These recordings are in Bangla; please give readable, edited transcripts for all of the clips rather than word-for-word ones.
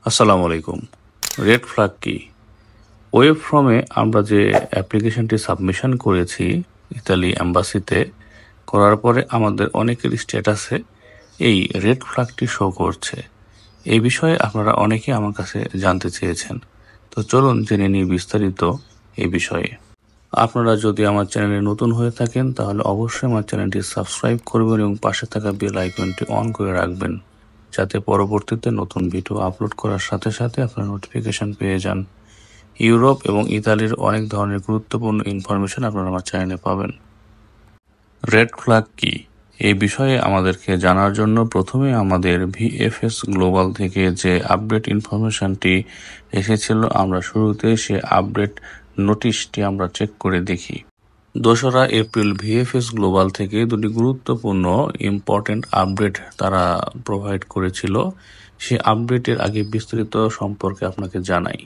আসসালামু আলাইকুম। রেড ফ্ল্যাগ কি? ওয়েব ফর্মে আমরা যে অ্যাপ্লিকেশনটি সাবমিশন করেছি ইতালি অ্যাম্বাসিতে, করার পরে আমাদের অনেকের স্ট্যাটাসে এই রেড ফ্ল্যাগটি শো করছে। এই বিষয়ে আপনারা অনেকেই আমার কাছে জানতে চেয়েছেন। তো চলুন জেনে নিই বিস্তারিত এই বিষয়ে। আপনারা যদি আমার চ্যানেলে নতুন হয়ে থাকেন তাহলে অবশ্যই আমার চ্যানেলটি সাবস্ক্রাইব করবেন এবং পাশে থাকা বেল আইকনটি অন করে রাখবেন, যাতে পরবর্তীতে নতুন ভিডিও আপলোড করার সাথে সাথে আপনারা নোটিফিকেশন পেয়ে যান। ইউরোপ এবং ইতালির অনেক ধরনের গুরুত্বপূর্ণ ইনফরমেশন আপনারা আমার চ্যানেলে পাবেন। রেড ফ্ল্যাগ কি? এই বিষয়ে আমাদেরকে জানার জন্য প্রথমে আমাদের ভিএফএস গ্লোবাল থেকে যে আপডেট ইনফরমেশনটি এসেছিল, আমরা শুরুতে সে আপডেট নোটিশটি আমরা চেক করে দেখি। 2রা এপ্রিল ভিএফএস গ্লোবাল থেকে দুটি গুরুত্বপূর্ণ ইম্পর্টেন্ট আপডেট তারা প্রোভাইড করেছিল। সে আপডেটের আগে বিস্তারিত সম্পর্কে আপনাকে জানাই।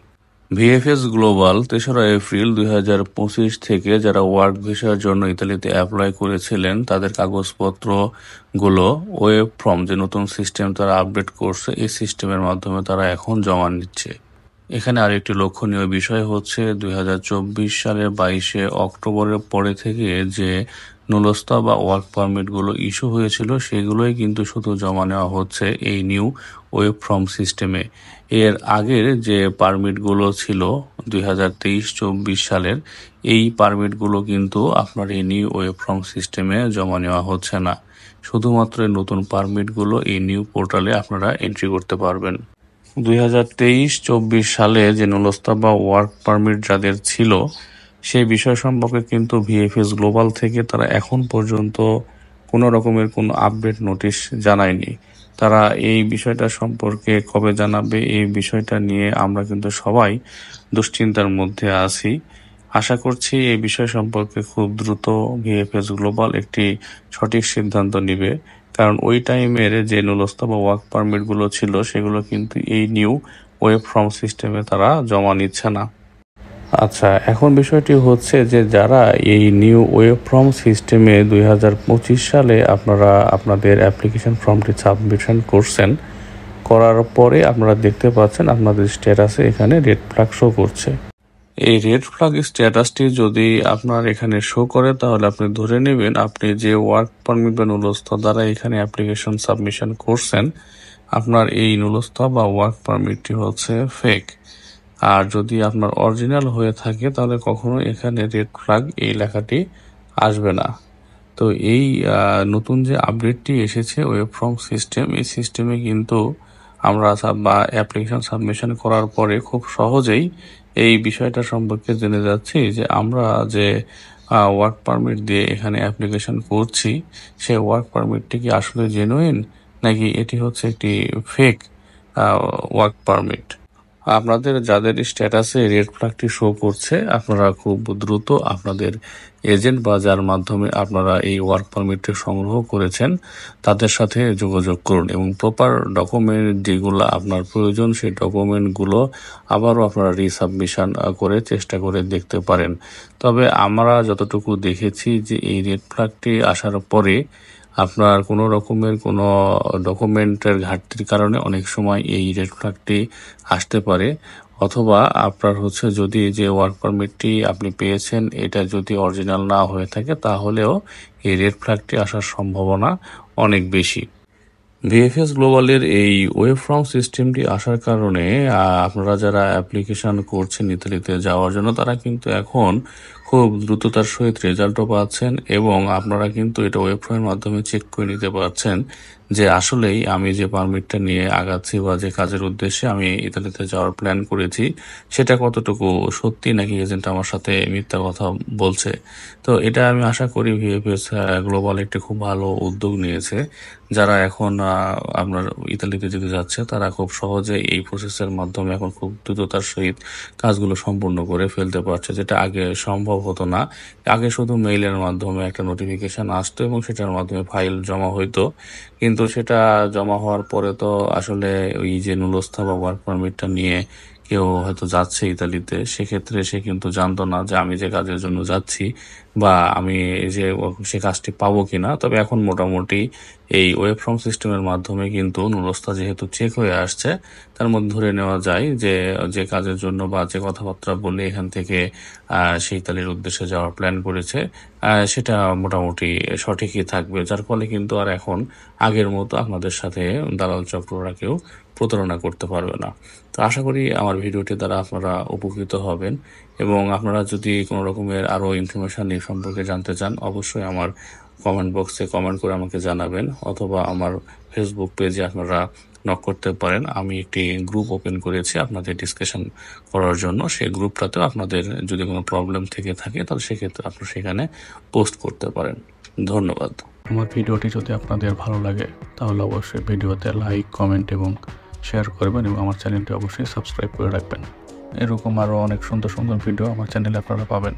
ভিএফএস গ্লোবাল 3রা এপ্রিল 2025 থেকে যারা ওয়ার্ক ভিসার জন্য ইতালিতে অ্যাপ্লাই করেছিলেন তাদের কাগজপত্রগুলো ওয়েব ফর্ম যে নতুন সিস্টেম তারা আপডেট করছে, এই সিস্টেমের মাধ্যমে তারা এখন জমা নিচ্ছে। এখানে আরেকটি লক্ষণীয় বিষয় হচ্ছে 2024 সালের 22শে অক্টোবরের পরে থেকে যে নুলস্তা বা ওয়ার্ক পারমিটগুলো ইস্যু হয়েছিল সেগুলোই কিন্তু শুধু জমা নেওয়া হচ্ছে এই নিউ ওয়েব ফর্ম সিস্টেমে। এর আগের যে পারমিটগুলো ছিল 2023-24 সালের, এই পারমিটগুলো কিন্তু আপনার এই নিউ ওয়েব ফর্ম সিস্টেমে জমা নেওয়া হচ্ছে না। শুধুমাত্র এই নতুন পারমিটগুলো এই নিউ পোর্টালে আপনারা এন্ট্রি করতে পারবেন। 2023-24 সালে যে নুলস্তা বা ওয়ার্ক পারমিট যাদের ছিল সেই বিষয় সম্পর্কে কিন্তু ভিএফএস গ্লোবাল থেকে তারা এখন পর্যন্ত কোনো রকমের কোনো আপডেট নোটিশ জানায়নি। তারা এই বিষয়টা সম্পর্কে কবে জানাবে, এই বিষয়টা নিয়ে আমরা কিন্তু সবাই দুশ্চিন্তার মধ্যে আছি। আশা করছি এই বিষয় সম্পর্কে খুব দ্রুত ভিএফএস গ্লোবাল একটি সঠিক সিদ্ধান্ত নেবে, কারণ ওই টাইমের যে নুলস্তা বা ওয়ার্ক পারমিটগুলো ছিল সেগুলো কিন্তু এই নিউ ওয়েব ফর্ম সিস্টেমে তারা জমা নিচ্ছে না। আচ্ছা, এখন বিষয়টি হচ্ছে যে যারা এই নিউ ওয়েব ফর্ম সিস্টেমে 2025 সালে আপনারা আপনাদের অ্যাপ্লিকেশন ফর্মটি সাবমিশন করছেন, করার পরে আপনারা দেখতে পাচ্ছেন আপনাদের স্ট্যাটাসে এখানে রেড ফ্ল্যাগ শো করছে। এই রেড ফ্ল্যাগ স্ট্যাটাসটি যদি আপনার এখানে শো করে তাহলে আপনি ধরে নেবেন আপনি যে ওয়ার্ক পারমিট বা নুলস্থ দ্বারা এখানে অ্যাপ্লিকেশন সাবমিশন করছেন, আপনার এই নুলস্থ বা ওয়ার্ক পারমিটটি হচ্ছে ফেক। আর যদি আপনার অরিজিনাল হয়ে থাকে তাহলে কখনো এখানে রেড ফ্ল্যাগ এই লেখাটি আসবে না। তো এই নতুন যে আপডেটটি এসেছে ওয়েব ফর্ম সিস্টেম, এই সিস্টেমে কিন্তু আমরা বা অ্যাপ্লিকেশন সাবমিশন করার পরে খুব সহজেই এই বিষয়টা সম্পর্কে জেনে যাচ্ছি যে আমরা যে ওয়ার্ক পারমিট দিয়ে এখানে অ্যাপ্লিকেশন করছি সেই ওয়ার্ক পারমিটটি কি আসলে জেনুইন নাকি এটি হচ্ছে একটি ফেক ওয়ার্ক পারমিট। আপনাদের যাদের স্ট্যাটাসে রেড ফ্ল্যাগটি শো করছে আপনারা খুব দ্রুত আপনাদের এজেন্ট বা যার মাধ্যমে আপনারা এই ওয়ার্ক পারমিটটি সংগ্রহ করেছেন তাদের সাথে যোগাযোগ করুন এবং প্রপার ডকুমেন্ট যেগুলো আপনার প্রয়োজন সেই ডকুমেন্টগুলো আবারও আপনারা রিসাবমিশন করে চেষ্টা করে দেখতে পারেন। তবে আমরা যতটুকু দেখেছি যে এই রেড ফ্ল্যাগটি আসার পরে আপনার কোনো রকমের কোনো ডকুমেন্টের ঘাটতির কারণে অনেক সময় এই রেড ফ্ল্যাগটি আসতে পারে, অথবা আপনার হচ্ছে যদি যে ওয়ার্ক পারমিটটি আপনি পেয়েছেন এটা যদি অরিজিনাল না হয়ে থাকে তাহলেও এই রেড ফ্ল্যাগটি আসার সম্ভাবনা অনেক বেশি। ভিএফএস গ্লোবালের এই ওয়েব ফর্ম সিস্টেমটি আসার কারণে আপনারা যারা অ্যাপ্লিকেশন করছেন ইতালিতে যাওয়ার জন্য তারা কিন্তু এখন খুব দ্রুততার সহিত রেজাল্টও পাচ্ছেন এবং আপনারা কিন্তু এটা ওয়েব ফর্মের মাধ্যমে চেক করে নিতে পারছেন যে আসলেই আমি যে পারমিটটা নিয়ে আগাচ্ছি বা যে কাজের উদ্দেশ্যে আমি ইতালিতে যাওয়ার প্ল্যান করেছি সেটা কতটুকু সত্যি নাকি এজেন্ট আমার সাথে মিথ্যা কথা বলছে। তো এটা আমি আশা করি ভিএফএস গ্লোবাল একটি খুব ভালো উদ্যোগ নিয়েছে। যারা এখন আপনার ইতালিতে যেতে যাচ্ছে তারা খুব সহজে এই প্রসেসের মাধ্যমে এখন খুব দ্রুততার সহিত কাজগুলো সম্পূর্ণ করে ফেলতে পারছে, যেটা আগে সম্ভব হতো না। আগে শুধু মেইলের মাধ্যমে একটা নোটিফিকেশন আসতো এবং সেটার মাধ্যমে ফাইল জমা হইতো, কিন্তু সেটা জমা হওয়ার পরে তো আসলে ওই যে নুলস্থা বা ওয়ার্ক পারমিটটা নিয়ে কেউ হয়তো যাচ্ছে ইতালিতে, সেক্ষেত্রে সে কিন্তু জানতো না যে আমি যে কাজের জন্য যাচ্ছি বা আমি যে সে কাজটি পাবো কিনা। তবে এখন মোটামুটি এই ওয়েব ফর্ম সিস্টেমের মাধ্যমে কিন্তু নুলস্থা যেহেতু চেক হয়ে আসছে, তার মধ্যে ধরে নেওয়া যায় যে যে কাজের জন্য বা যে কথাবার্তা বলে এখান থেকে সে ইতালির উদ্দেশ্যে যাওয়ার প্ল্যান করেছে সেটা মোটামুটি সঠিকই থাকবে। যার ফলে কিন্তু আর এখন আগের মতো আপনাদের সাথে দালাল চক্ররা কেউ প্রতারণা করতে পারবে না। তো আশা করি আমার ভিডিওটি দ্বারা আপনারা উপকৃত হবেন, এবং আপনারা যদি কোনো রকমের আরও ইনফরমেশান এই সম্পর্কে জানতে চান, অবশ্যই আমার কমেন্ট বক্সে কমেন্ট করে আমাকে জানাবেন, অথবা আমার ফেসবুক পেজে আপনারা নক করতে পারেন। আমি একটি গ্রুপ ওপেন করেছি আপনাদের ডিসকাশন করার জন্য। সেই গ্রুপটাতেও আপনাদের যদি কোনো প্রবলেম থেকে থাকে তাহলে সেক্ষেত্রে আপনারা সেখানে পোস্ট করতে পারেন। ধন্যবাদ। আমার ভিডিওটি যদি আপনাদের ভালো লাগে তাহলে অবশ্যই ভিডিওতে লাইক, কমেন্ট এবং শেয়ার করবেন, এবং আমার চ্যানেলটি অবশ্যই সাবস্ক্রাইব করে রাখবেন। এরকম আরও অনেক সুন্দর সুন্দর ভিডিও আমার চ্যানেলে আপনারা পাবেন।